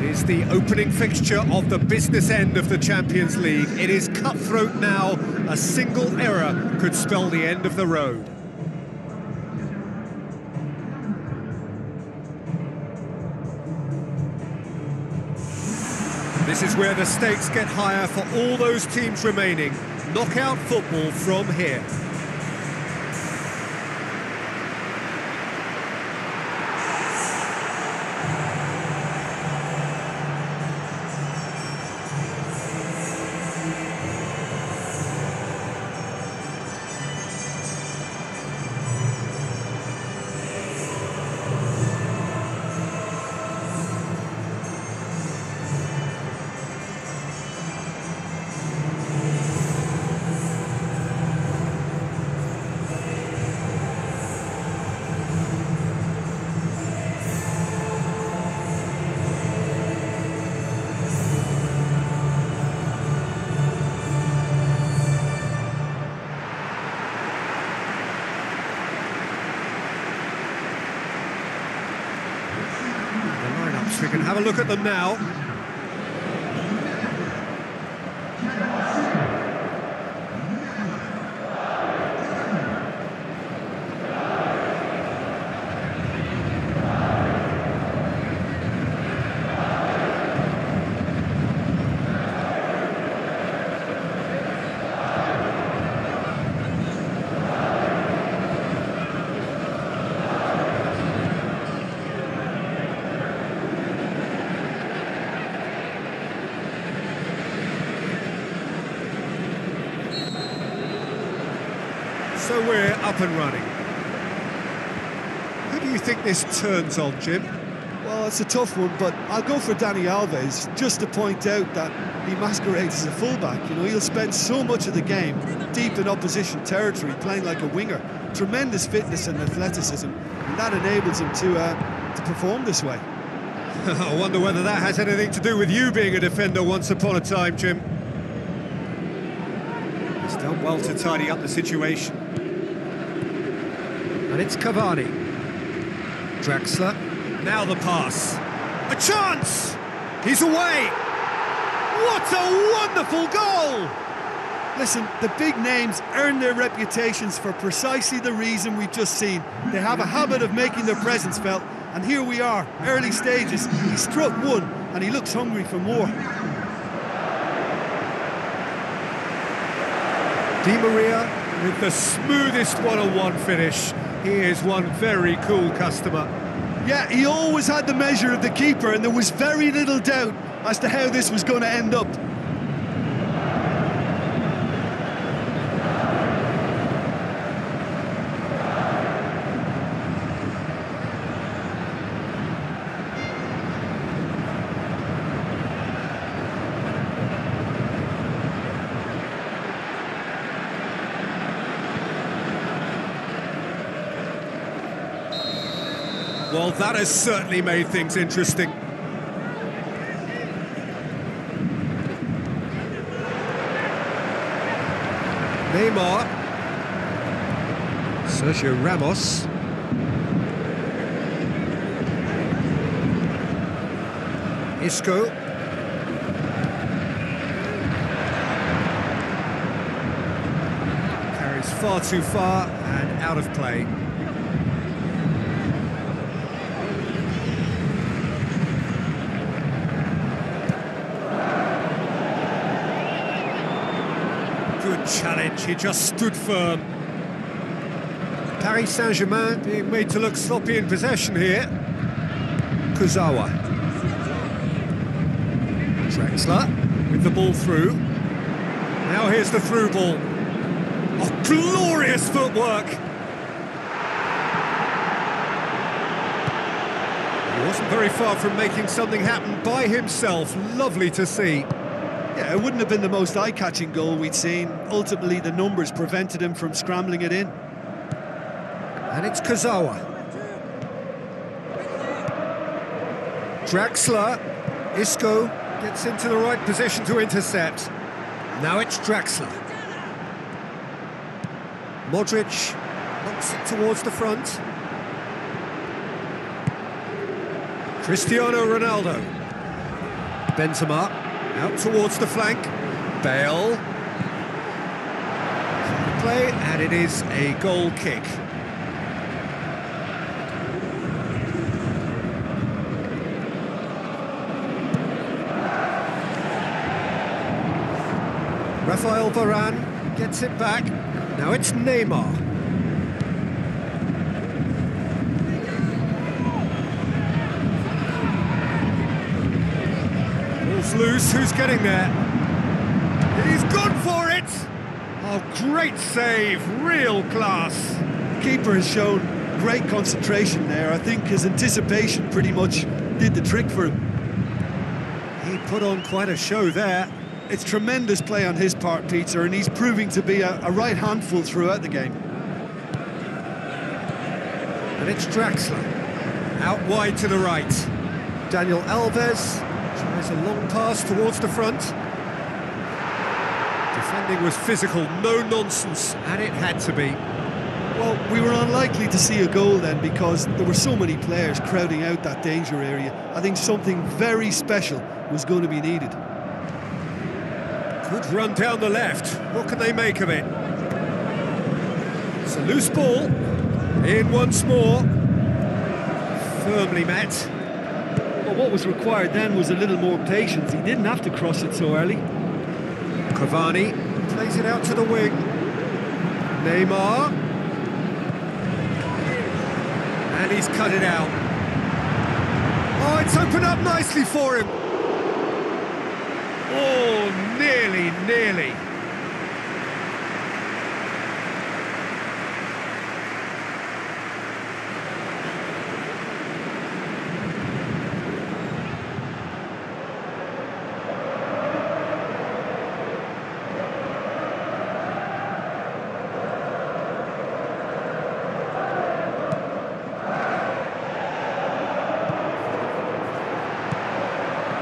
Is the opening fixture of the business end of the Champions League. It is cutthroat now. A single error could spell the end of the road. This is where the stakes get higher for all those teams remaining. Knockout football from here. We can have a look at them now. So we're up and running. Who do you think this turns on, Jim? Well, it's a tough one, but I'll go for Dani Alves, just to point out that he masquerades as a fullback. You know, he'll spend so much of the game deep in opposition territory, playing like a winger. Tremendous fitness and athleticism, and that enables him to perform this way. I wonder whether that has anything to do with you being a defender once upon a time, Jim. He's done well to tidy up the situation. And it's Cavani. Draxler. Now the pass. A chance! He's away! What a wonderful goal! Listen, the big names earn their reputations for precisely the reason we've just seen. They have a habit of making their presence felt, and here we are, early stages. He struck one, and he looks hungry for more. Di Maria with the smoothest one-on-one finish. He is one very cool customer. Yeah, he always had the measure of the keeper, and there was very little doubt as to how this was going to end up. Well, that has certainly made things interesting. Neymar. Sergio Ramos. Isco. Carries far too far and out of play. Good challenge, he just stood firm. Paris Saint-Germain being made to look sloppy in possession here. Kurzawa. Draxler with the ball through. Now here's the through ball. Oh, glorious footwork! He wasn't very far from making something happen by himself. Lovely to see. Yeah, it wouldn't have been the most eye-catching goal we'd seen. Ultimately, the numbers prevented him from scrambling it in. And it's Kazawa. Draxler. Isco gets into the right position to intercept. Now it's Draxler. Modric knocks it towards the front. Cristiano Ronaldo. Benzema out towards the flank. Bale. Play, and it is a goal kick. Rafael Varane gets it back. Now it's Neymar. Ball's loose, who's getting there? He's gone for it! Oh, great save, real class. The keeper has shown great concentration there. I think his anticipation pretty much did the trick for him. He put on quite a show there. It's tremendous play on his part, Peter, and he's proving to be a right handful throughout the game. And it's Draxler, out wide to the right. Daniel Alves tries a long pass towards the front. Defending was physical, no nonsense, and it had to be. Well, we were unlikely to see a goal then because there were so many players crowding out that danger area. I think something very special was going to be needed. Good run down the left. What can they make of it? It's a loose ball. In once more. Firmly met. Well, what was required then was a little more patience. He didn't have to cross it so early. Cavani plays it out to the wing. Neymar. And he's cut it out. Oh, it's opened up nicely for him. Oh, nearly.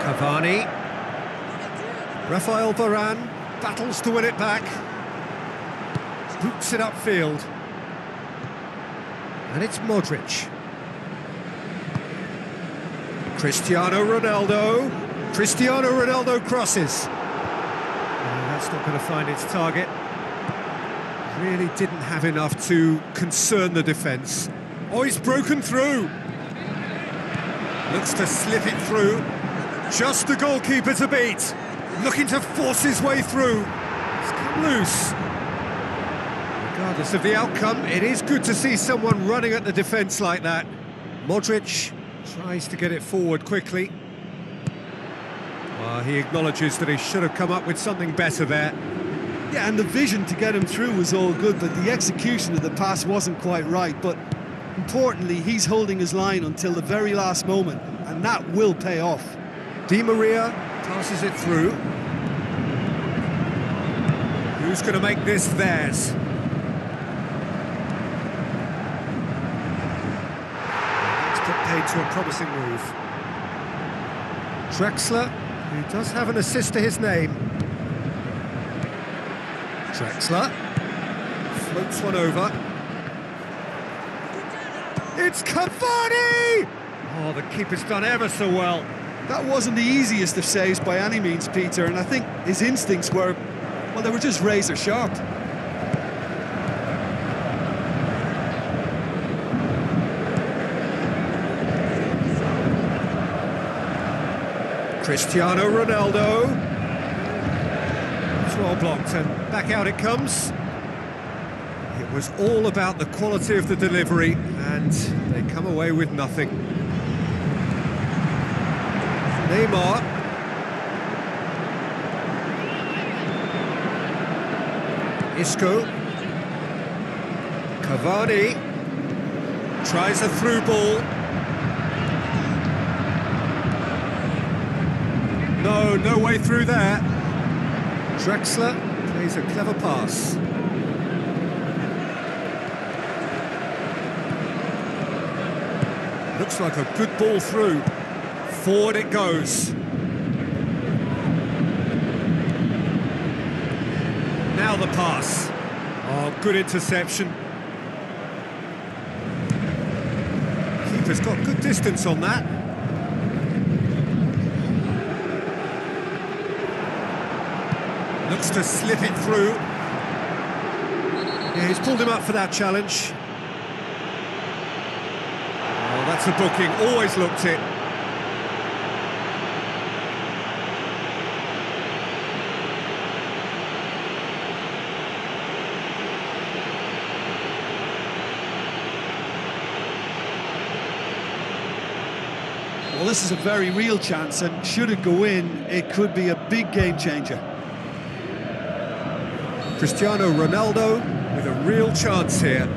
Cavani. Rafael Varane battles to win it back. Boots it upfield. And it's Modric. Cristiano Ronaldo. Cristiano Ronaldo crosses. That's not going to find its target. Really didn't have enough to concern the defence. Oh, he's broken through. Looks to slip it through. Just the goalkeeper to beat. Looking to force his way through. It's come loose. Regardless of the outcome, it is good to see someone running at the defence like that. Modric tries to get it forward quickly. He acknowledges that he should have come up with something better there. Yeah, and the vision to get him through was all good, but the execution of the pass wasn't quite right. But importantly, he's holding his line until the very last moment, and that will pay off. Di Maria passes it through. Who's going to make this theirs? It's put paid to a promising move. Draxler, who does have an assist to his name. Draxler floats one over. It's Cavani! Oh, the keeper's done ever so well. That wasn't the easiest of saves by any means, Peter, and I think his instincts were, well, they were just razor sharp. Cristiano Ronaldo. It's well blocked, and back out it comes. It was all about the quality of the delivery, and they come away with nothing. Neymar. Isco. Cavani. Tries a through ball. No way through there. Drexler plays a clever pass. Looks like a good ball through. Forward it goes. Now the pass. Oh, good interception. Keeper's got good distance on that. Looks to slip it through. Yeah, he's pulled him up for that challenge. Oh, that's a booking. Always looked it. Well, this is a very real chance, and should it go in, it could be a big game changer. Cristiano Ronaldo with a real chance here.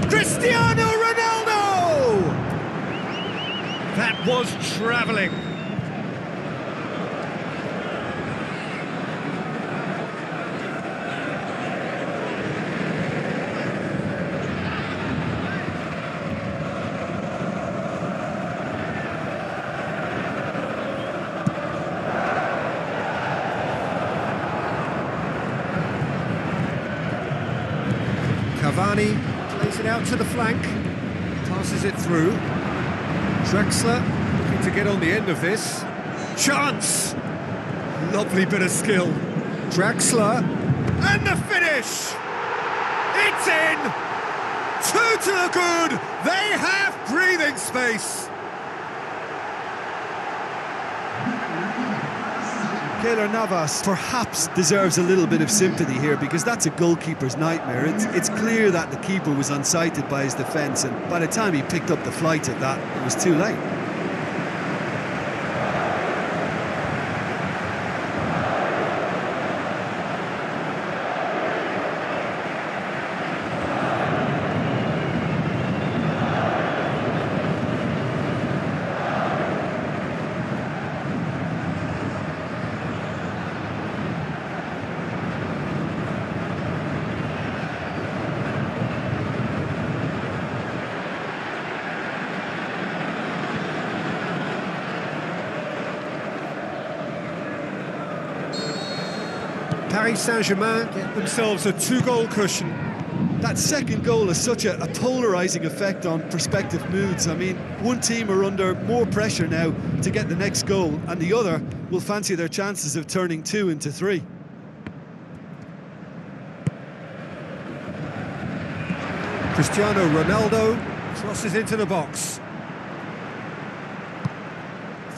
Cristiano Ronaldo! That was travelling. Cavani plays it out to the flank, passes it through. Drexler looking to get on the end of this. Chance! Lovely bit of skill. Drexler, and the finish! It's in! Two to the good! They have breathing space! Keylor Navas perhaps deserves a little bit of sympathy here, because that's a goalkeeper's nightmare. It's clear that the keeper was unsighted by his defence, and by the time he picked up the flight at that, it was too late. Paris Saint-Germain get themselves a two-goal cushion. That second goal has such a polarising effect on prospective moods. I mean, one team are under more pressure now to get the next goal, and the other will fancy their chances of turning 2 into 3. Cristiano Ronaldo crosses into the box.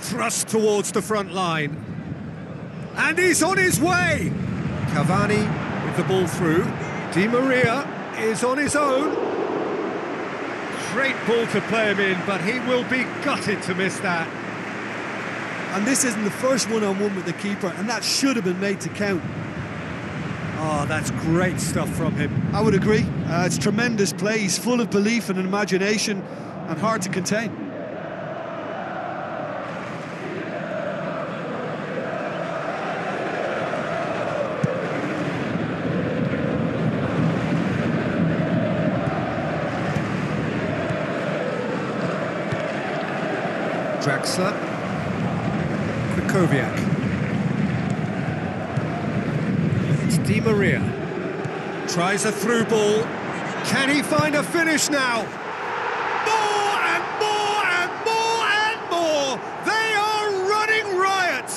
Thrust towards the front line. And he's on his way! Cavani with the ball through. Di Maria is on his own. Great ball to play him in, but he will be gutted to miss that. And this isn't the first one-on-one with the keeper, and that should have been made to count. Oh, that's great stuff from him. I would agree. It's tremendous play. He's full of belief and imagination, and hard to contain. Drexler, Krikoviak. It's Di Maria. Tries a through ball. Can he find a finish now? More and more and more and more! They are running riot!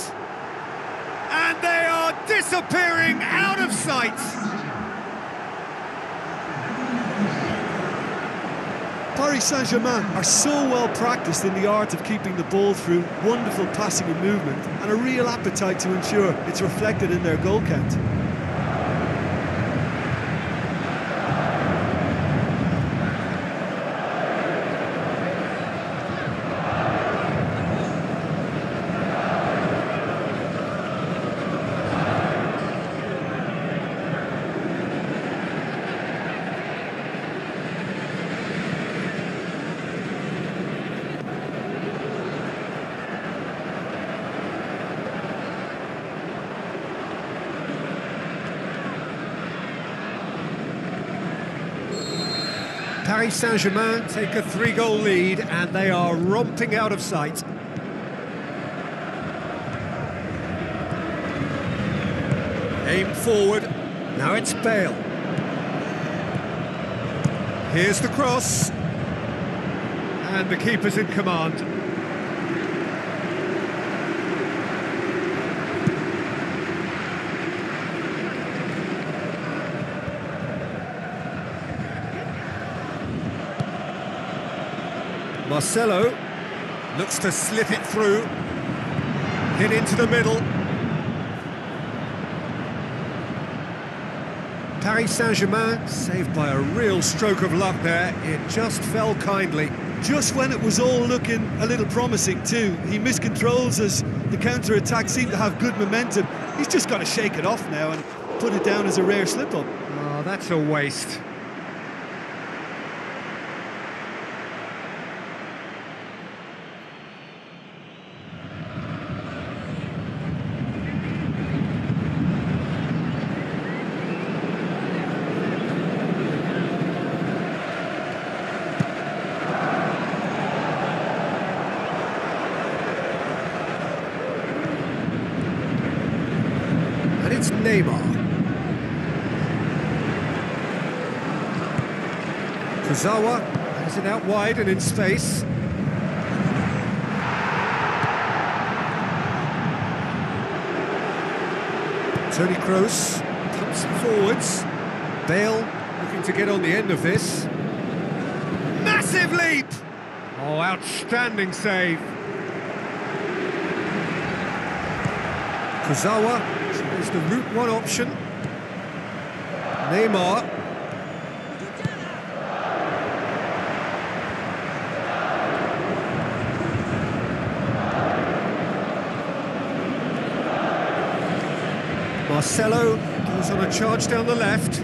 And they are disappearing out of sight! Paris Saint-Germain are so well practiced in the art of keeping the ball through, wonderful passing and movement, and a real appetite to ensure it's reflected in their goal count. Paris Saint-Germain take a 3-goal lead and they are romping out of sight. Aim forward, now it's Bale. Here's the cross. And the keeper's in command. Marcelo looks to slip it through. Hit into the middle. Paris Saint-Germain saved by a real stroke of luck there. It just fell kindly. Just when it was all looking a little promising too, he miscontrols as the counter-attack seemed to have good momentum. He's just got to shake it off now and put it down as a rare slip-up. Oh, that's a waste. And it's Neymar. Kurzawa has it out wide and in space. Toni Kroos pumps it forwards. Bale looking to get on the end of this. Massive leap! Oh, outstanding save. Kurzawa is the route one option. Neymar. Marcelo goes on a charge down the left.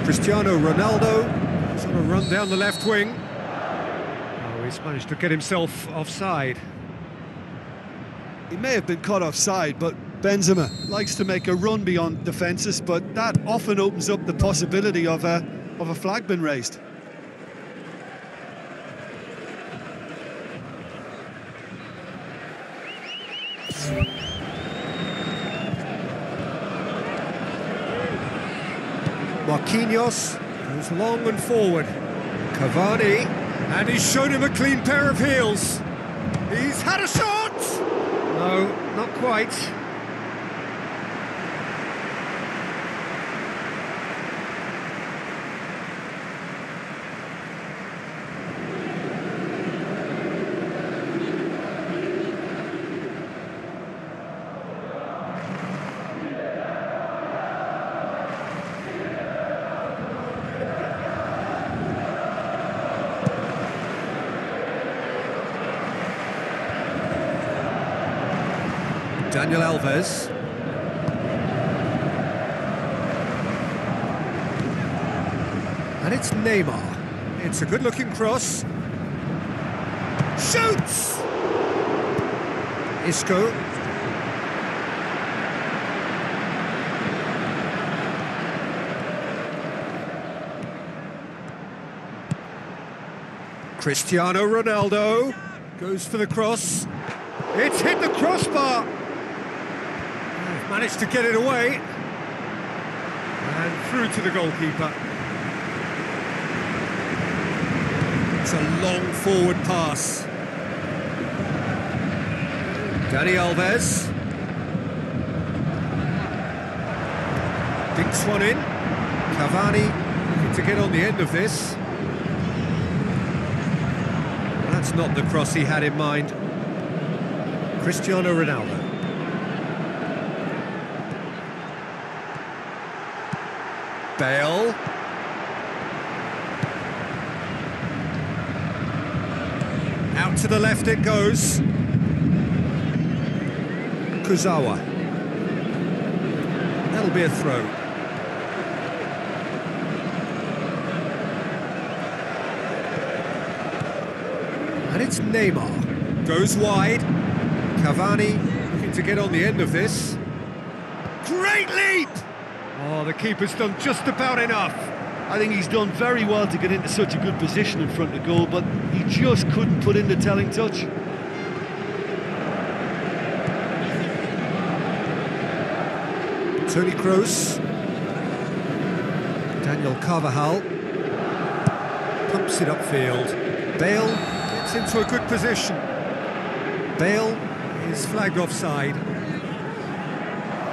Cristiano Ronaldo goes on a run down the left wing. Oh, he's managed to get himself offside. He may have been caught offside, but Benzema likes to make a run beyond defences, but that often opens up the possibility of a flag being raised. Marquinhos goes long and forward. Cavani, and he's shown him a clean pair of heels. He's had a shot! No, not quite. Daniel Alves. And it's Neymar. It's a good-looking cross. Shoots! Isco. Cristiano Ronaldo goes for the cross. It's hit the crossbar. Managed to get it away. And through to the goalkeeper. It's a long forward pass. Dani Alves. Dinks one in. Cavani looking to get on the end of this. That's not the cross he had in mind. Cristiano Ronaldo. Bale. Out to the left it goes. Kurzawa. That'll be a throw. And it's Neymar. Goes wide. Cavani looking to get on the end of this. Great leap! Oh, the keeper's done just about enough. I think he's done very well to get into such a good position in front of goal, but he just couldn't put in the telling touch. Toni Kroos. Daniel Carvajal. Pumps it upfield. Bale gets into a good position. Bale is flagged offside.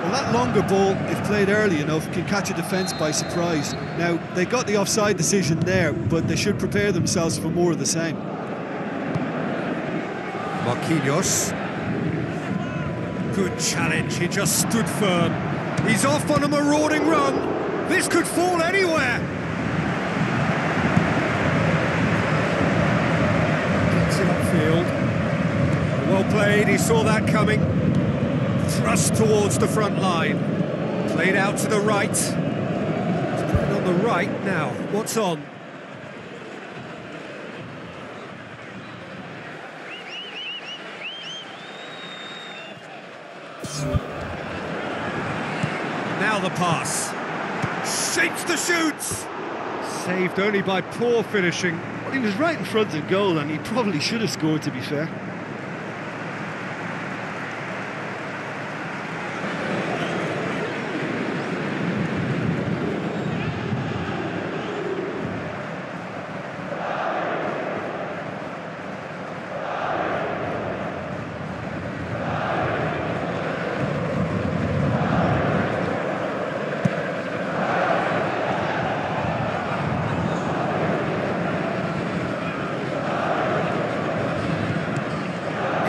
Well, that longer ball, if played early enough, can catch a defence by surprise. Now, they got the offside decision there, but they should prepare themselves for more of the same. Marquinhos. Good challenge, he just stood firm. He's off on a marauding run. This could fall anywhere. Gets it upfield. Well played, he saw that coming. Thrust towards the front line. Played out to the right. He's put it on the right now. What's on? Now the pass. Shapes the shoots. Saved only by poor finishing. Well, he was right in front of goal, and he probably should have scored, to be fair.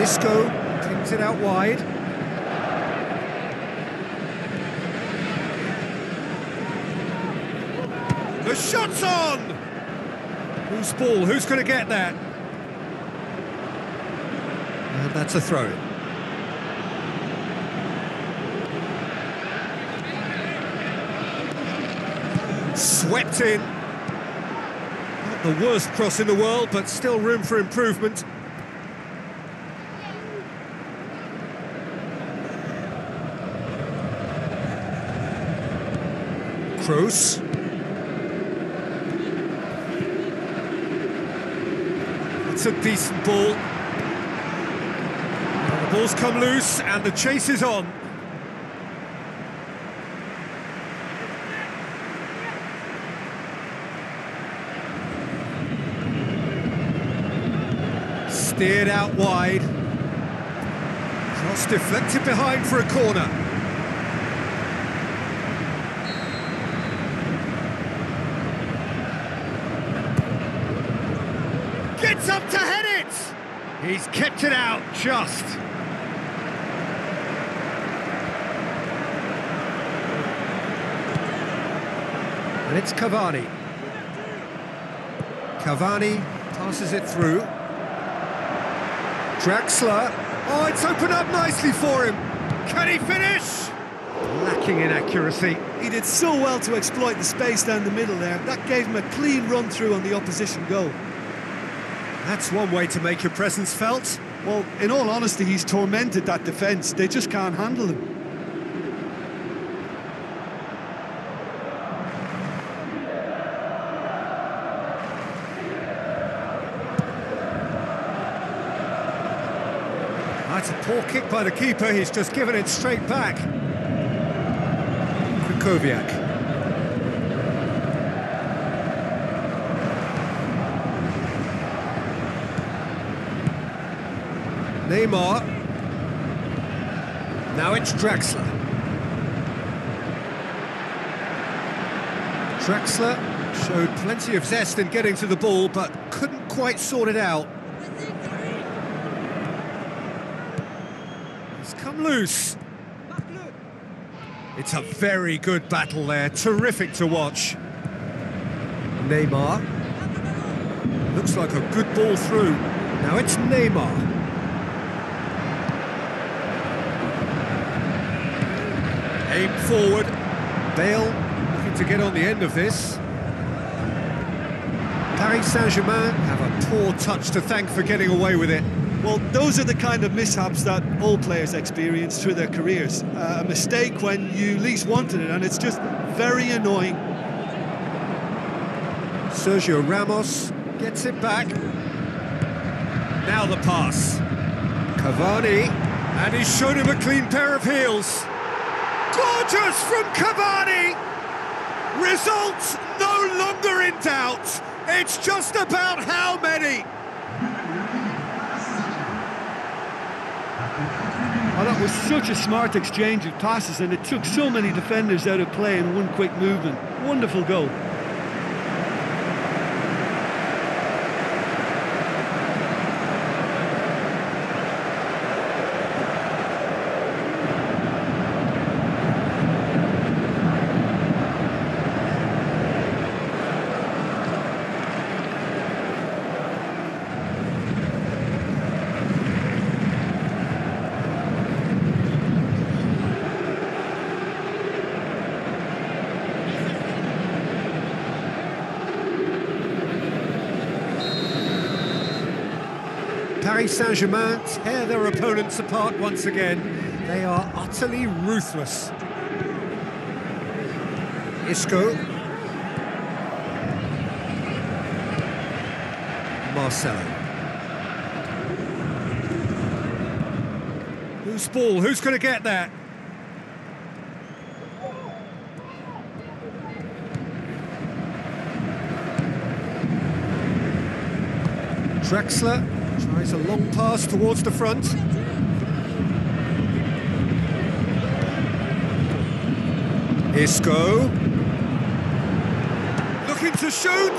Isco kicks it out wide. The shot's on! Whose ball? Who's going to get that? And that's a throw-in. Swept in. Not the worst cross in the world, but still room for improvement. Kroos. It's a decent ball. And the ball's come loose and the chase is on. Steered out wide. Cross deflected behind for a corner. Gets up to head it! He's kept it out, just. And it's Cavani. Cavani passes it through. Draxler. Oh, it's opened up nicely for him. Can he finish? Lacking in accuracy. He did so well to exploit the space down the middle there. That gave him a clean run through on the opposition goal. That's one way to make your presence felt. Well, in all honesty, he's tormented that defence. They just can't handle him. That's a poor kick by the keeper. He's just given it straight back. Krychowiak. Neymar. Now it's Draxler. Draxler showed plenty of zest in getting to the ball, but couldn't quite sort it out. He's come loose. It's a very good battle there, terrific to watch. Neymar. Looks like a good ball through. Now it's Neymar. Aim forward. Bale looking to get on the end of this. Paris Saint-Germain have a poor touch to thank for getting away with it. Well, those are the kind of mishaps that all players experience through their careers. A mistake when you least wanted it, and it's just very annoying. Sergio Ramos gets it back. Now the pass. Cavani, and he's shown him a clean pair of heels. Gorgeous from Cavani! Results no longer in doubt. It's just about how many. Oh, that was such a smart exchange of passes, and it took so many defenders out of play in one quick movement. Wonderful goal. Paris Saint-Germain tear their opponents apart once again. They are utterly ruthless. Isco. Marcelo. Whose ball? Who's going to get that? Drexler tries a long pass towards the front. Isco. Looking to shoot.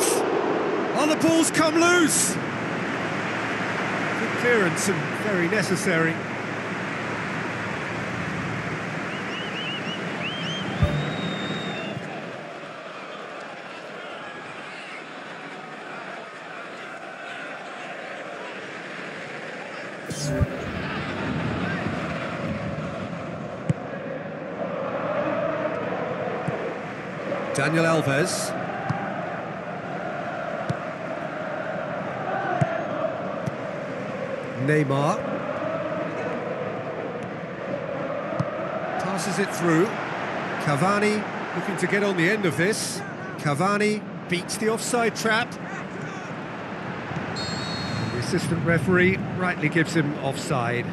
Oh, the ball's come loose. Good clearance and very necessary. Daniel Alves. Neymar. Passes it through. Cavani looking to get on the end of this. Cavani beats the offside trap. The assistant referee rightly gives him offside.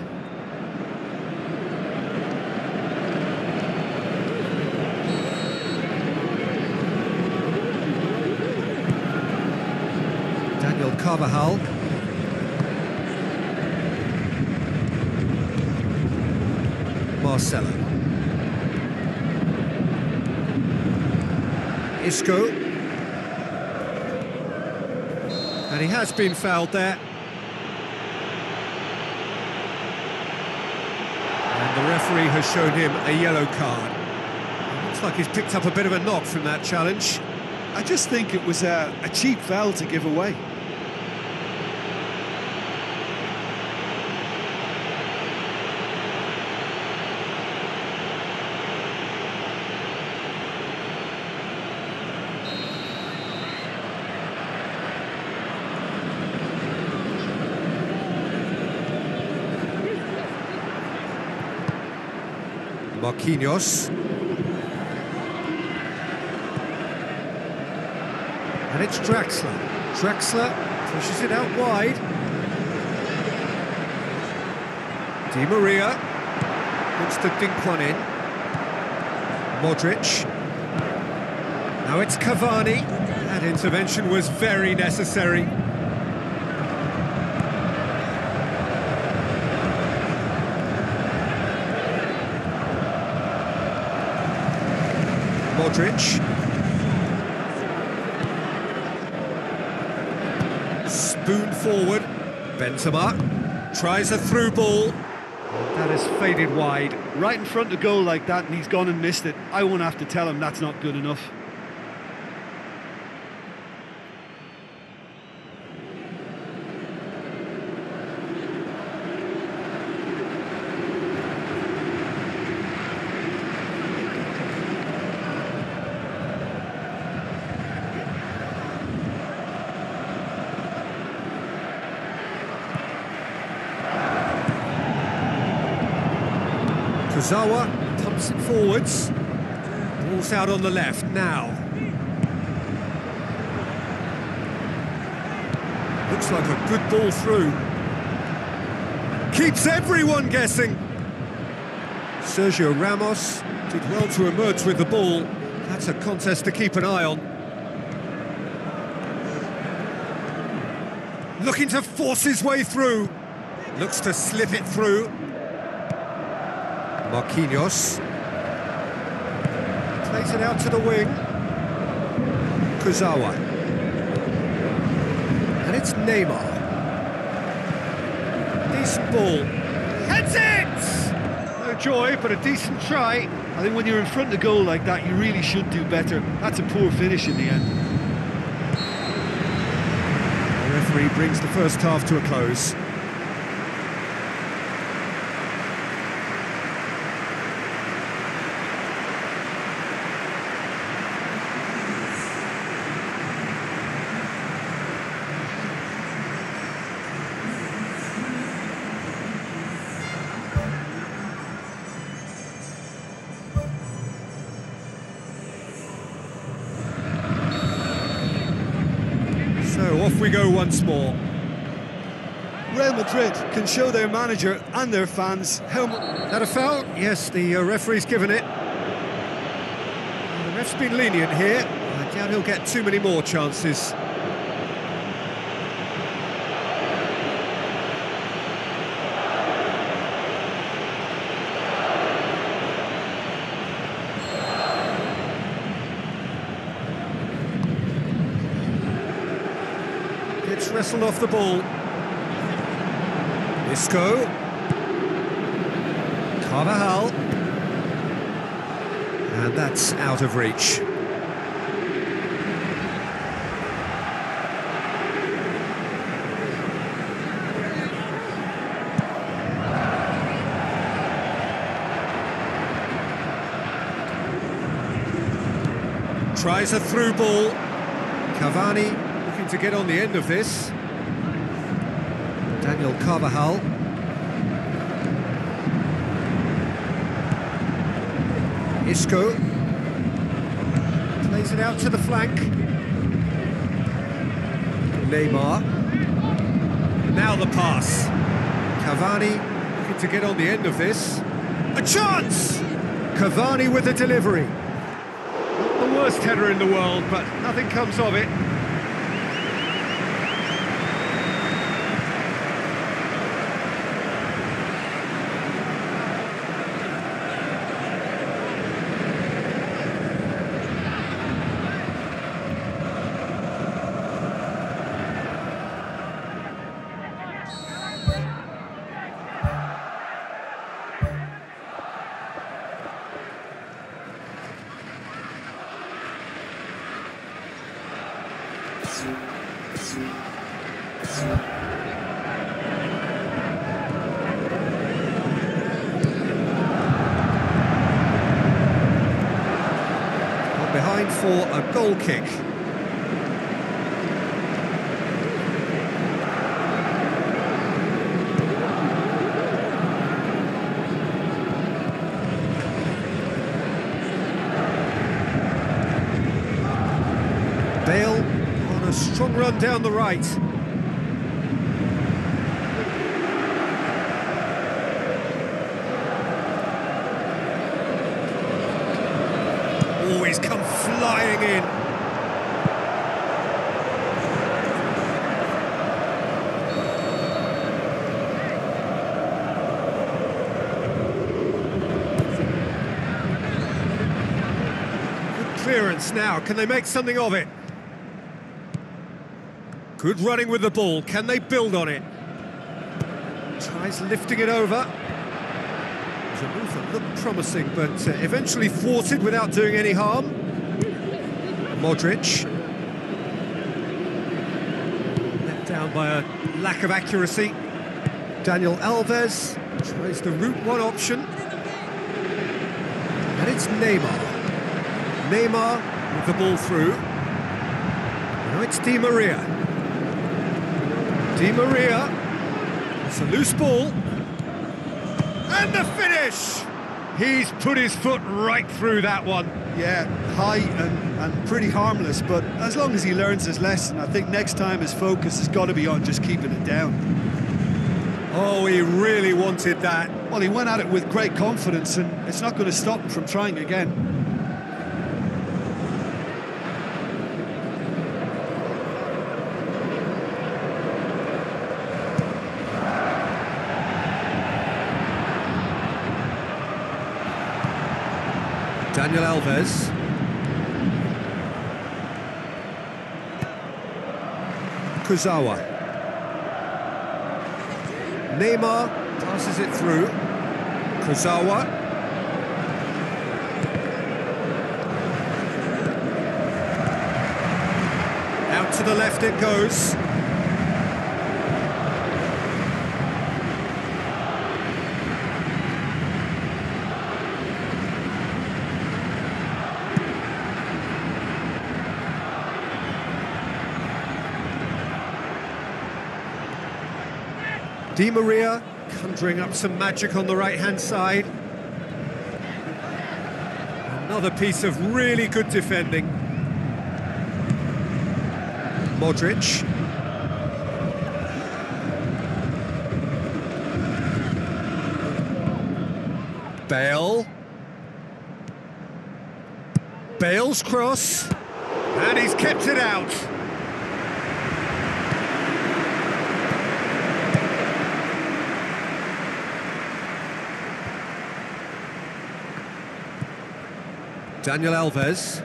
Daniel Carvajal. Marcelo. Isco. And he has been fouled there. And the referee has shown him a yellow card. It looks like he's picked up a bit of a knock from that challenge. I just think it was a cheap foul to give away. Marquinhos. And it's Drexler. Drexler pushes it out wide. Di Maria looks to dink one in. Modric. Now it's Cavani. That intervention was very necessary. Modric. Spoon forward. Benzema tries a through ball. That has faded wide. Right in front of goal like that, and he's gone and missed it. I won't have to tell him that's not good enough. Kurzawa pumps it forwards. Ball's out on the left now. Looks like a good ball through. Keeps everyone guessing. Sergio Ramos did well to emerge with the ball. That's a contest to keep an eye on. Looking to force his way through. Looks to slip it through. Marquinhos. Plays it out to the wing. Kurzawa. And it's Neymar. Decent ball. Heads it! No joy, but a decent try. I think when you're in front of the goal like that, you really should do better. That's a poor finish in the end. The referee brings the first half to a close. So off we go once more. Real Madrid can show their manager and their fans how much... That a foul? Yes, the referee's given it. The ref's been lenient here. I doubt he'll get too many more chances. Gets wrestled off the ball. Isco. Carvajal. And that's out of reach. Tries a through ball. Cavani looking to get on the end of this. Daniel Carvajal. Isco. Plays it out to the flank. Neymar. Now the pass. Cavani looking to get on the end of this. A chance! Cavani with the delivery. Not the worst header in the world, but nothing comes of it. Behind for a goal kick. Bale on a strong run down the right. Always come flying in. Good clearance now. Can they make something of it? Good running with the ball. Can they build on it? Tries lifting it over. A move that looked promising, but eventually thwarted without doing any harm. Modric. Let down by a lack of accuracy. Daniel Alves tries the route one option. And it's Neymar. Neymar with the ball through. Now it's Di Maria. Di Maria. It's a loose ball. And the finish! He's put his foot right through that one. Yeah, high and pretty harmless, but as long as he learns his lesson, I think next time his focus has got to be on just keeping it down. Oh, he really wanted that. Well, he went at it with great confidence, and it's not going to stop him from trying again. Daniel Alves. Kurzawa. Neymar passes it through. Kurzawa. Out to the left it goes. Di Maria conjuring up some magic on the right-hand side. Another piece of really good defending. Modric. Bale. Bale's cross. And he's kept it out. Daniel Alves,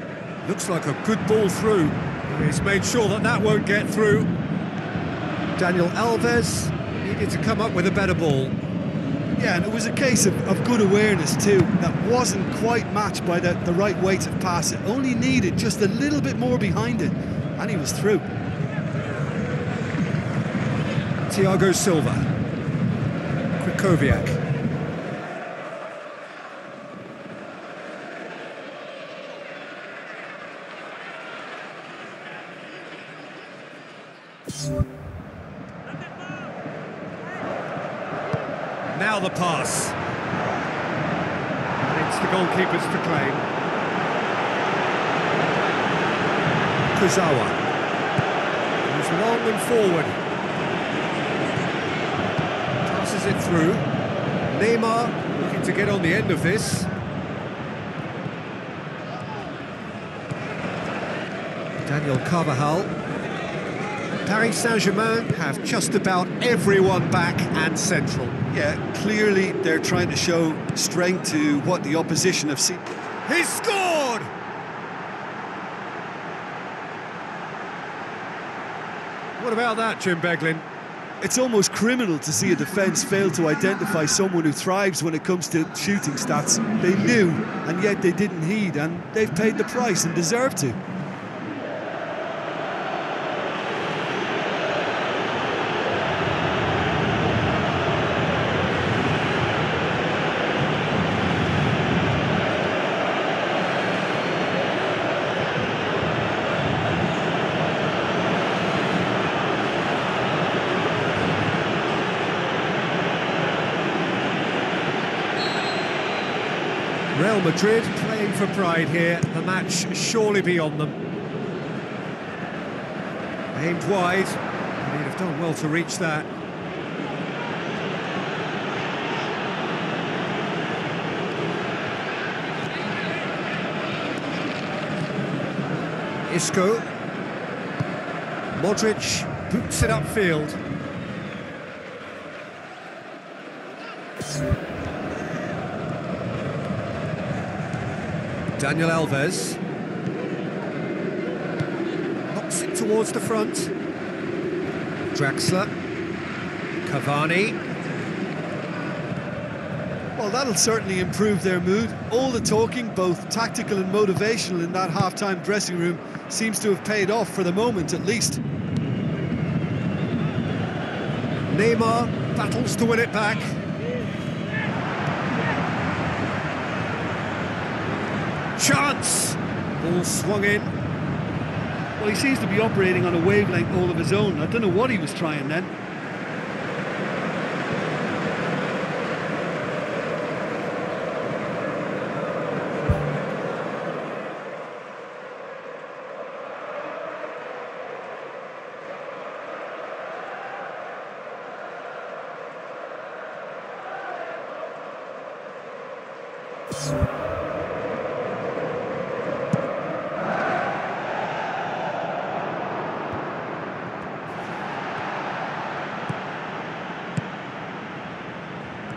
looks like a good ball through. He's made sure that that won't get through. Daniel Alves needed to come up with a better ball. Yeah, and it was a case of good awareness too. That wasn't quite matched by the right weight of pass. It only needed just a little bit more behind it, and he was through. Thiago Silva. Krychowiak. Now the pass. And it's the goalkeeper's to claim. Kurzawa. He's long and forward. Passes it through. Neymar looking to get on the end of this. Daniel Carvajal. Paris Saint-Germain have just about everyone back and central. Yeah, clearly they're trying to show strength to what the opposition have seen. He's scored! What about that, Jim Beglin? It's almost criminal to see a defence fail to identify someone who thrives when it comes to shooting stats. They knew, and yet they didn't heed, and they've paid the price and deserve to. Real Madrid playing for pride here, the match surely beyond them. Aimed wide, and he'd have done well to reach that. Isco. Modric boots it upfield. Daniel Alves knocks it towards the front. Draxler, Cavani. Well, that'll certainly improve their mood. All the talking, both tactical and motivational, in that half-time dressing room seems to have paid off for the moment, at least. Neymar battles to win it back. Chance! Ball swung in. Well, he seems to be operating on a wavelength all of his own. I don't know what he was trying then.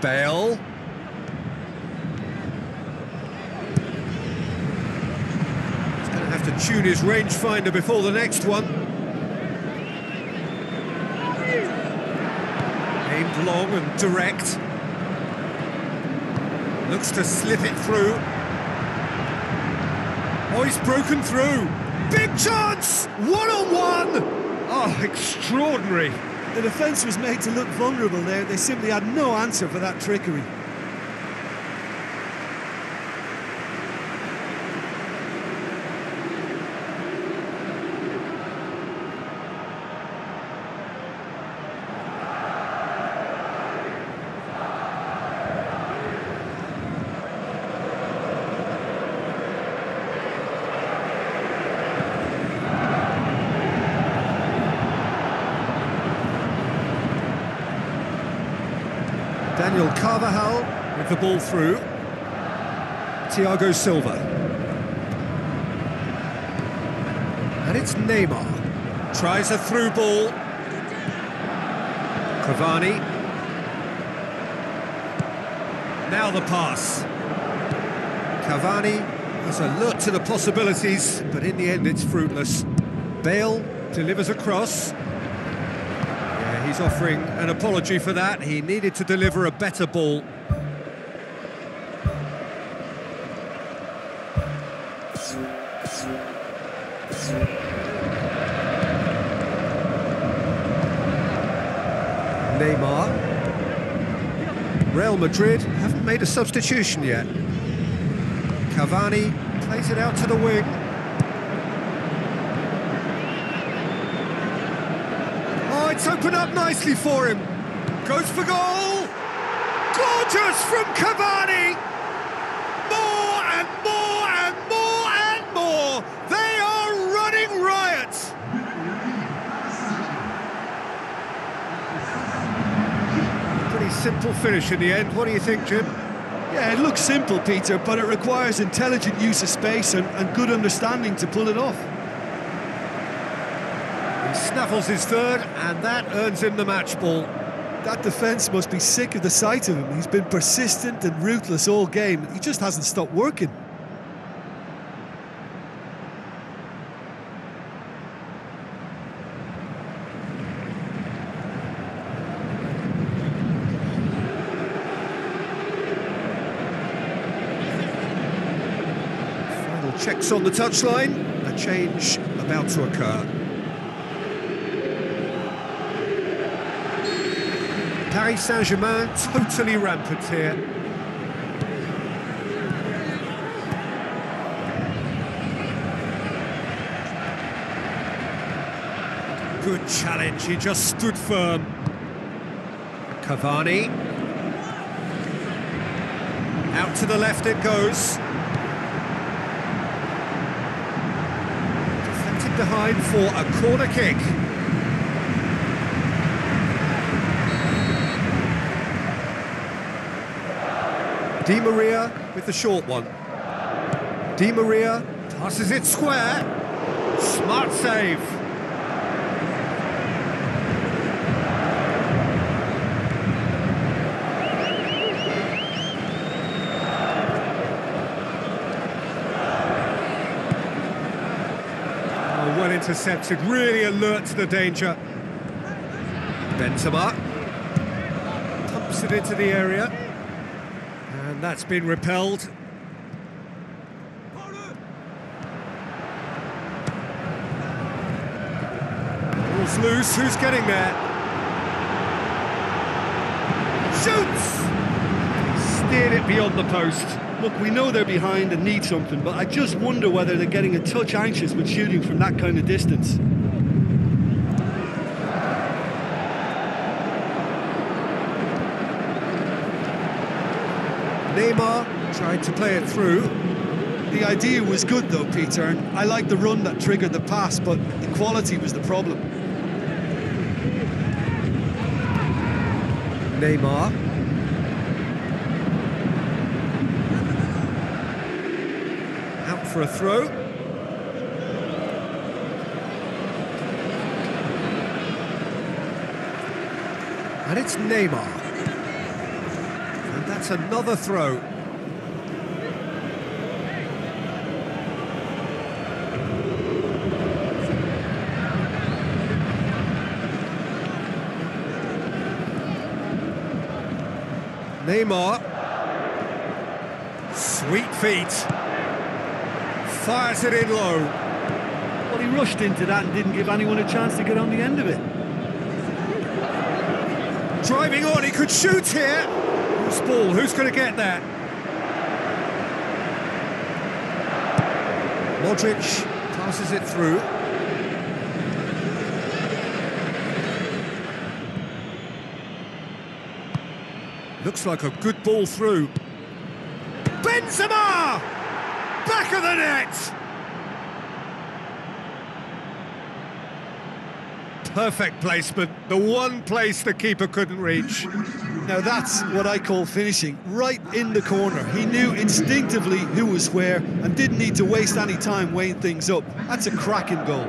Bale. He's going to have to tune his rangefinder before the next one. Aimed long and direct. Looks to slip it through. Oh, he's broken through. Big chance! One-on-one! Oh, extraordinary. The defence was made to look vulnerable there. They simply had no answer for that trickery. Daniel Carvajal with the ball through. Thiago Silva. And it's Neymar. Tries a through ball. Cavani. Now the pass. Cavani is alert to the possibilities, but in the end it's fruitless. Bale delivers across. He's offering an apology for that. He needed to deliver a better ball. Neymar. Real Madrid haven't made a substitution yet. Cavani plays it out to the wing. It's opened up nicely for him. Goes for goal. Gorgeous from Cavani. More and more and more and more. They are running riot. Pretty simple finish in the end. What do you think, Jim? Yeah, it looks simple, Peter, but it requires intelligent use of space and good understanding to pull it off. He snaffles his third, and that earns him the match ball. That defence must be sick of the sight of him. He's been persistent and ruthless all game. He just hasn't stopped working. Final checks on the touchline. A change about to occur. Paris Saint-Germain totally rampant here. Good challenge, he just stood firm. Cavani. Out to the left it goes. Deflected behind for a corner kick. Di Maria with the short one. Di Maria passes it square. Smart save. Oh, well intercepted, really alert to the danger. Benzema pumps it into the area. And that's been repelled. Ball's loose, who's getting there? Shoots! Steered it beyond the post. Look, we know they're behind and need something, but I just wonder whether they're getting a touch anxious with shooting from that kind of distance. Neymar tried to play it through. The idea was good though, Peter, and I like the run that triggered the pass, but the quality was the problem. Neymar. for a throw. And it's Neymar. And that's another throw. Neymar. Sweet feet. Fires it in low. Well, he rushed into that and didn't give anyone a chance to get on the end of it. Driving on, he could shoot here. Who's ball? Who's going to get that? Modric passes it through. Looks like a good ball through. Benzema! Back of the net! Perfect placement, the one place the keeper couldn't reach. Now that's what I call finishing, right in the corner. He knew instinctively who was where and didn't need to waste any time weighing things up. That's a cracking goal.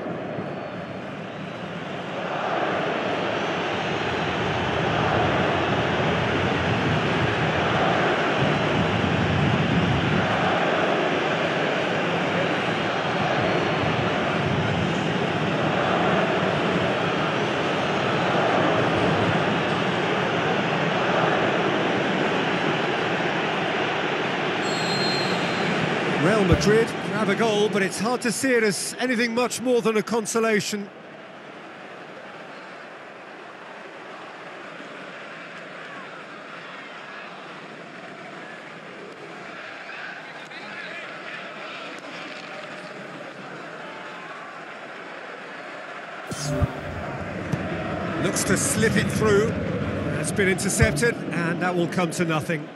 Real Madrid grab a goal, but it's hard to see it as anything much more than a consolation. Looks to slip it through. It's been intercepted, and that will come to nothing.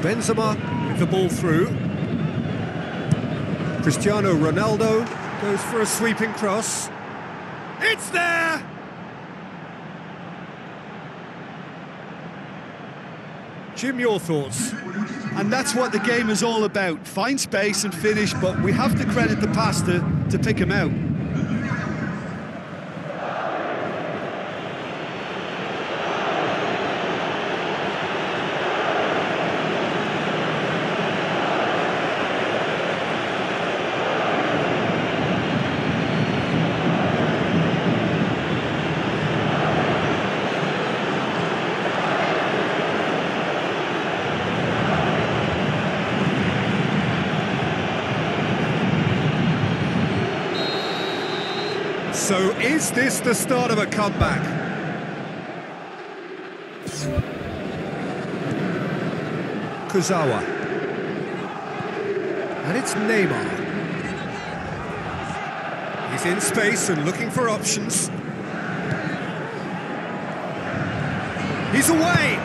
Benzema with the ball through. Cristiano Ronaldo goes for a sweeping cross. It's there! Jim, your thoughts? And that's what the game is all about. Find space and finish, but we have to credit the pass to pick him out. So is this the start of a comeback? Kurzawa. And it's Neymar. He's in space and looking for options. He's away!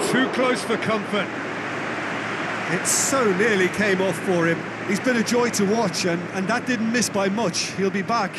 Too close for comfort. It so nearly came off for him. He's been a joy to watch, and that didn't miss by much. He'll be back.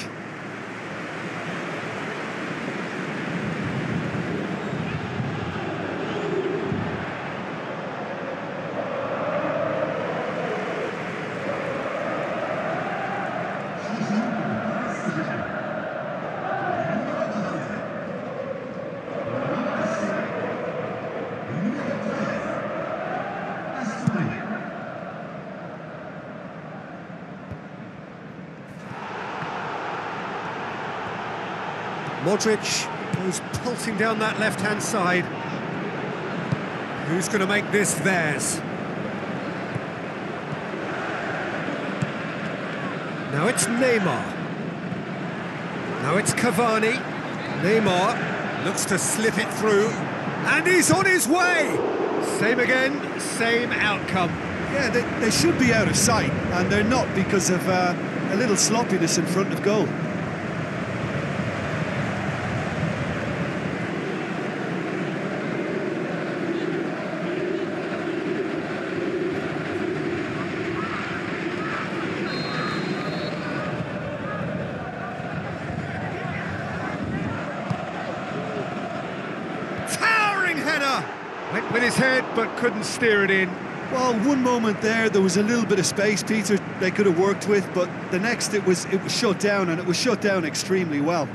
Modric goes pulsing down that left-hand side. Who's going to make this theirs? Now it's Neymar. Now it's Cavani. Neymar looks to slip it through. And he's on his way! Same again, same outcome. Yeah, they should be out of sight, and they're not because of a little sloppiness in front of goal. header! Went with his head, but couldn't steer it in. Well, one moment there was a little bit of space, Peter, they could have worked with, but the next it was shut down, and it was shut down extremely well.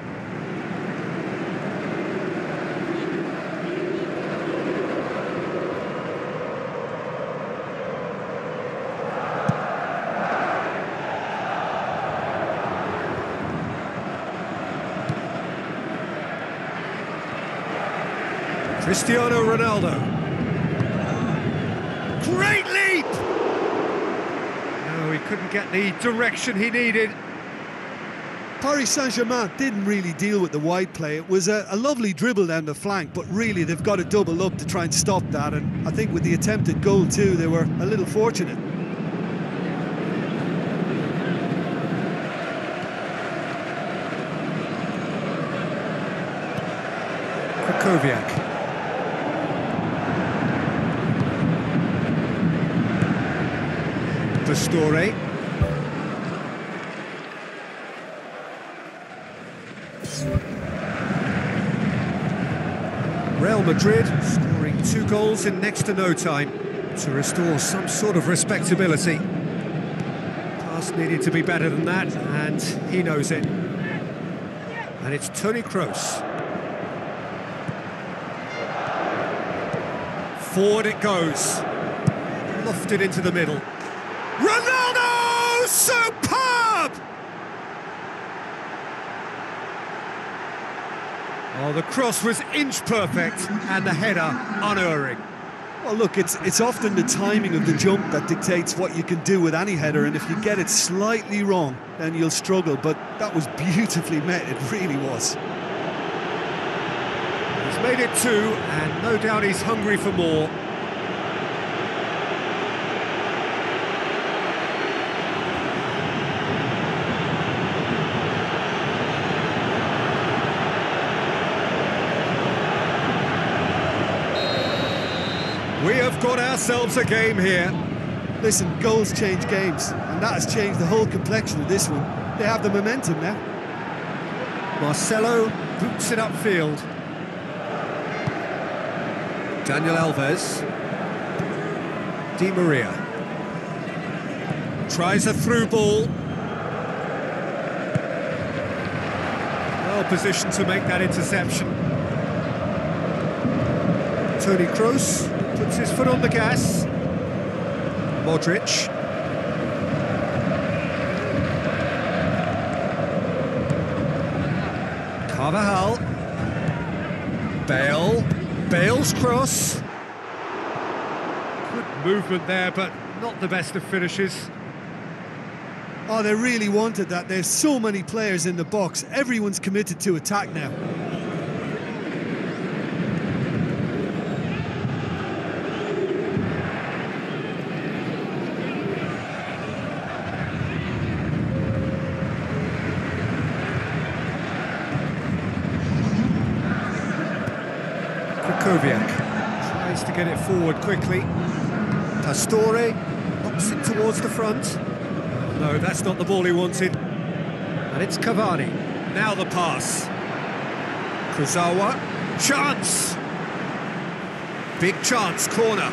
Cristiano Ronaldo. Great leap! No, he couldn't get the direction he needed. Paris Saint-Germain didn't really deal with the wide play. It was a lovely dribble down the flank, but really they've got to double up to try and stop that, and I think with the attempted goal too, they were a little fortunate. Kovacic. Pastore. Real Madrid scoring 2 goals in next to no time to restore some sort of respectability. Pass needed to be better than that, and he knows it. And it's Toni Kroos. Forward it goes. Lofted into the middle. Ronaldo! Superb! Oh, the cross was inch perfect and the header unerring. Well, look, it's often the timing of the jump that dictates what you can do with any header, and if you get it slightly wrong, then you'll struggle, but that was beautifully met, it really was. He's made it 2, and no doubt he's hungry for more. We have got ourselves a game here. Listen, goals change games, and that has changed the whole complexion of this one. They have the momentum now. Marcelo boots it upfield. Daniel Alves. Di Maria. Tries a through ball. Well positioned to make that interception. Toni Kroos puts his foot on the gas. Modric. Carvajal. Bale's cross. Good movement there, but not the best of finishes. Oh, they really wanted that. There's so many players in the box. Everyone's committed to attack now. Kovacic tries to get it forward quickly. Pastore knocks it towards the front. No, that's not the ball he wanted. And it's Cavani. Now the pass. Kurzawa. Chance! Big chance, corner.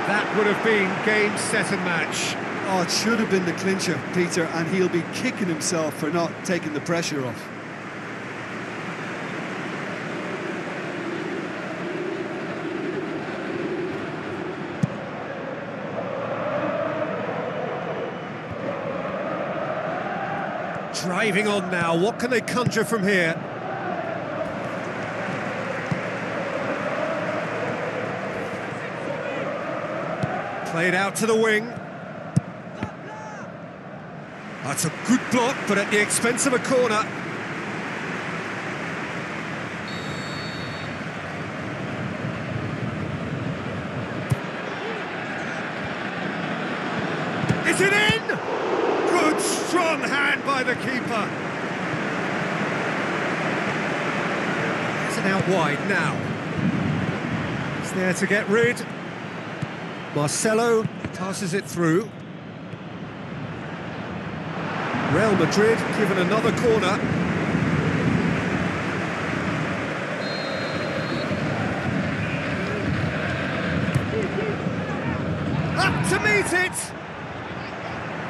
That would have been game, set and match. Oh, it should have been the clincher, Peter, and he'll be kicking himself for not taking the pressure off. Driving on now, what can they conjure from here? Played out to the wing. That's a good block, but at the expense of a corner. Is it in? Good, strong hand by the keeper. It's an out wide now. It's there to get rid. Marcelo passes it through. Real Madrid given another corner. Up to meet it!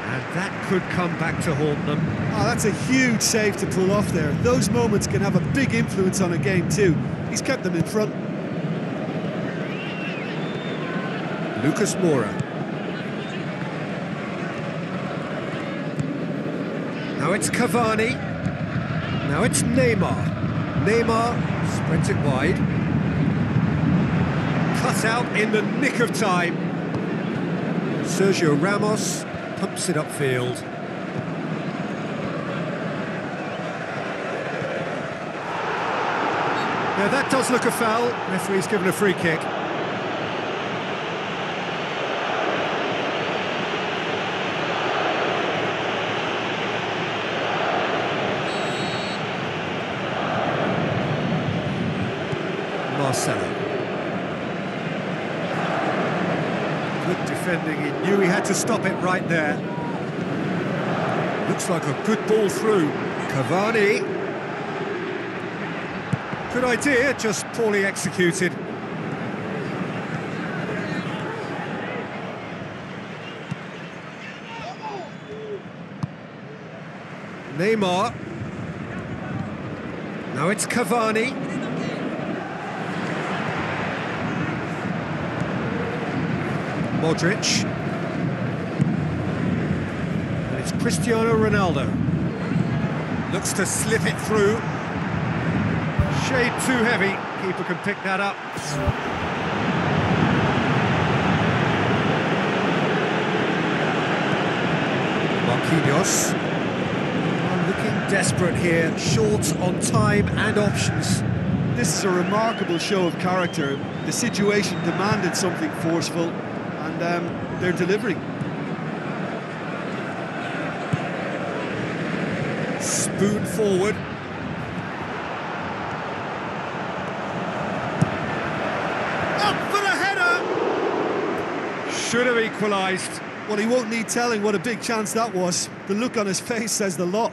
And that could come back to haunt them. Oh, that's a huge save to pull off there. Those moments can have a big influence on a game too. He's kept them in front. Lucas Moura. Now it's Cavani. Now it's Neymar. Neymar spreads it wide. Cut out in the nick of time. Sergio Ramos pumps it upfield. Now that does look a foul. Referee's given a free kick. Marcelo. Good defending, he knew he had to stop it right there. Looks like a good ball through. Cavani. Good idea, just poorly executed. Neymar. Now it's Cavani. Modric. And it's Cristiano Ronaldo. Looks to slip it through. Shade too heavy. Keeper can pick that up. Marquinhos. Looking desperate here. Short on time and options. This is a remarkable show of character. The situation demanded something forceful, and they're delivering. Spoon forward. Up for the header! Should have equalised. Well, he won't need telling what a big chance that was. The look on his face says the lot.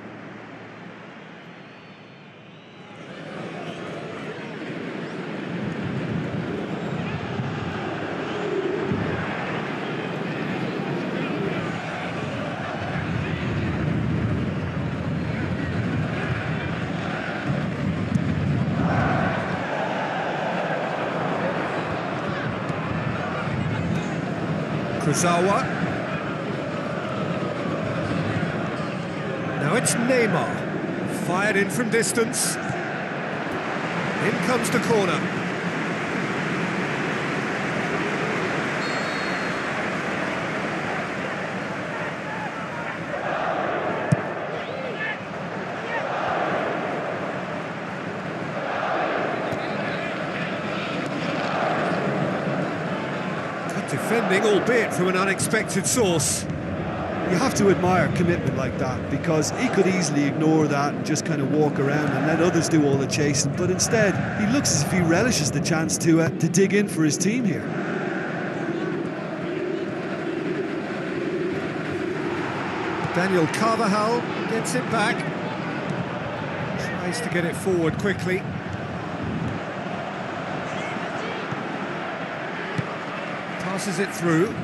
Kurzawa. Now it's Neymar. Fired in from distance. In comes the corner. Defending, albeit from an unexpected source. You have to admire commitment like that, because he could easily ignore that and just kind of walk around and let others do all the chasing, but instead he looks as if he relishes the chance to dig in for his team here. Daniel Carvajal gets it back, tries to get it forward quickly. Passes it through.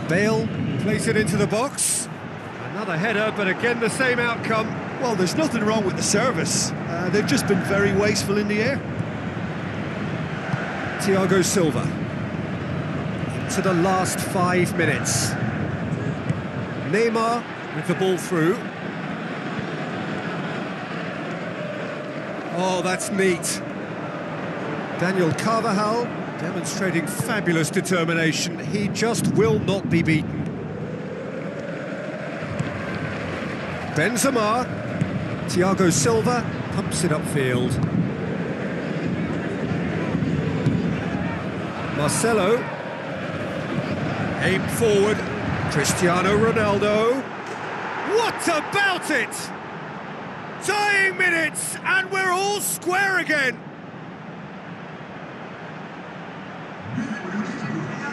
Bale plays it into the box. Another header, but again the same outcome. Well, there's nothing wrong with the service. They've just been very wasteful in the air. Thiago Silva. Into the last 5 minutes. Neymar with the ball through. Oh, that's neat. Daniel Carvajal demonstrating fabulous determination. He just will not be beaten. Benzema. Thiago Silva pumps it upfield. Marcelo. Aim forward. Cristiano Ronaldo. What about it? Tying minutes, and we're all square again.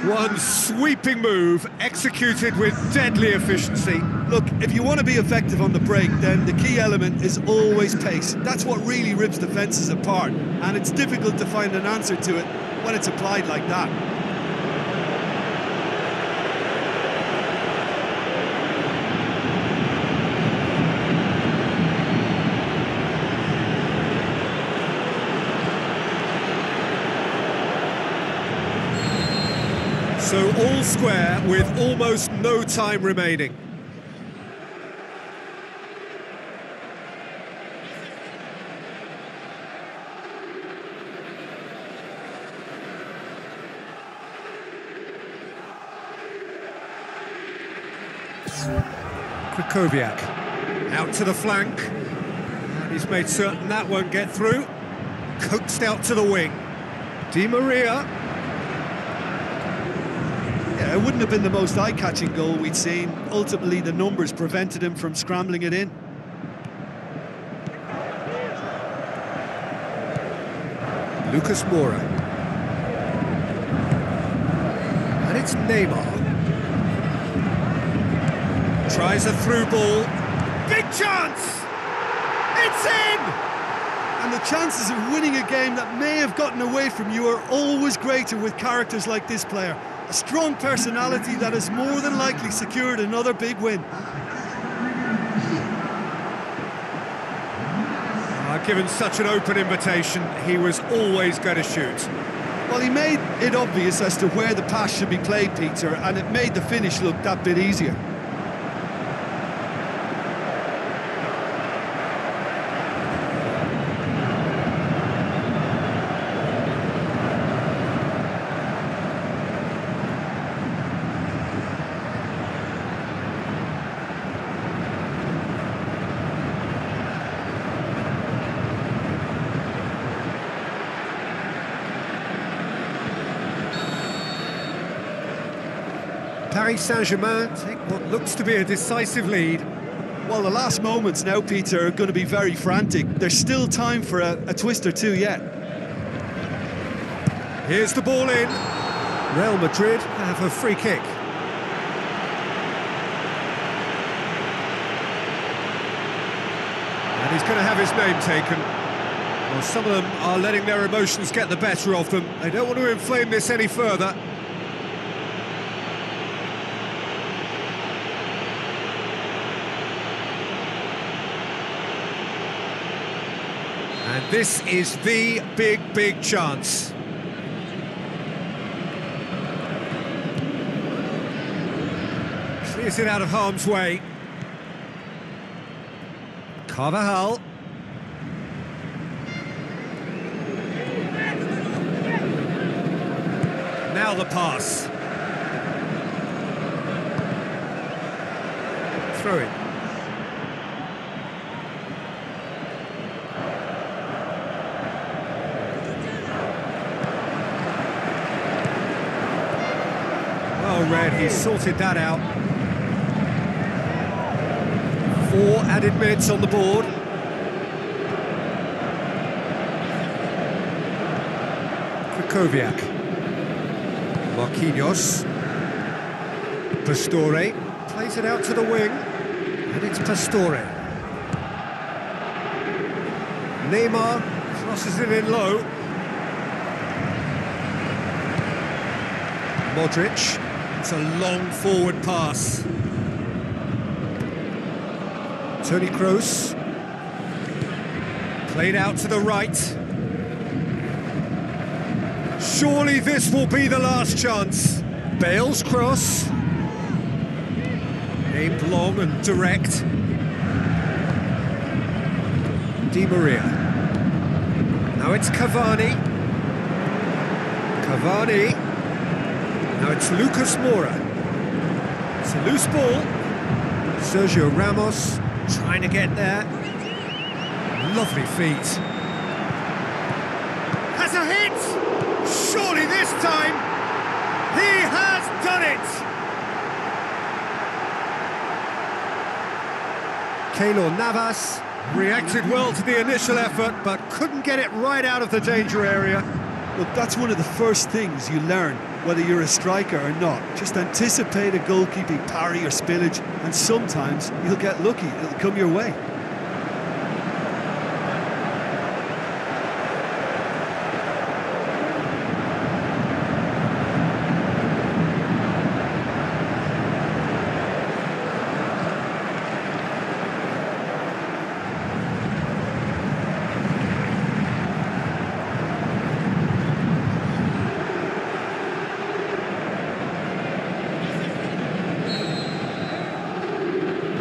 One sweeping move, executed with deadly efficiency. Look, if you want to be effective on the break, then the key element is always pace. That's what really rips defences apart, and it's difficult to find an answer to it when it's applied like that. So all square with almost no time remaining. Krychowiak out to the flank, and he's made certain that won't get through. Coaxed out to the wing. Di Maria. Yeah, it wouldn't have been the most eye-catching goal we'd seen. Ultimately, the numbers prevented him from scrambling it in. Lucas Moura. And it's Neymar. Tries a through ball. Big chance! It's in! And the chances of winning a game that may have gotten away from you are always greater with characters like this player. A strong personality that has more than likely secured another big win. Given such an open invitation, he was always going to shoot. Well, he made it obvious as to where the pass should be played, Peter, and it made the finish look that bit easier. Paris Saint-Germain take what looks to be a decisive lead. Well, the last moments now, Peter, are going to be very frantic. There's still time for a twist or two yet. Here's the ball in. Real Madrid have a free kick. And he's going to have his name taken. Well, some of them are letting their emotions get the better of them. They don't want to inflame this any further. And this is the big chance. Clears it out of harm's way. Carvajal. Now the pass. Throw it. Well read, he's sorted that out. 4 added minutes on the board. Krychowiak. Marquinhos. Pastore plays it out to the wing, and it's Pastore. Neymar crosses it in low. Modric. It's a long forward pass. Toni Kroos. Played out to the right. Surely this will be the last chance. Bale's cross. Aimed long and direct. Di Maria. Now it's Cavani. Cavani. Now it's Lucas Moura. It's a loose ball. Sergio Ramos trying to get there. Lovely feet. Has a hit! Surely this time, he has done it! Keylor Navas reacted well to the initial effort, but couldn't get it right out of the danger area. Look, that's one of the first things you learn, whether you're a striker or not. Just anticipate a goalkeeping parry or spillage, and sometimes you'll get lucky. It'll come your way.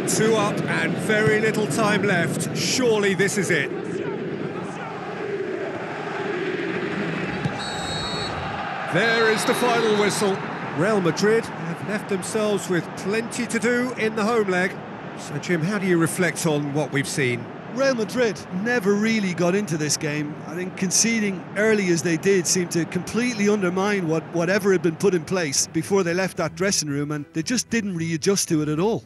Two up and very little time left. Surely this is it. There is the final whistle. Real Madrid have left themselves with plenty to do in the home leg. So, Jim, how do you reflect on what we've seen? Real Madrid never really got into this game. I think conceding early as they did seemed to completely undermine whatever had been put in place before they left that dressing room, and they just didn't readjust to it at all.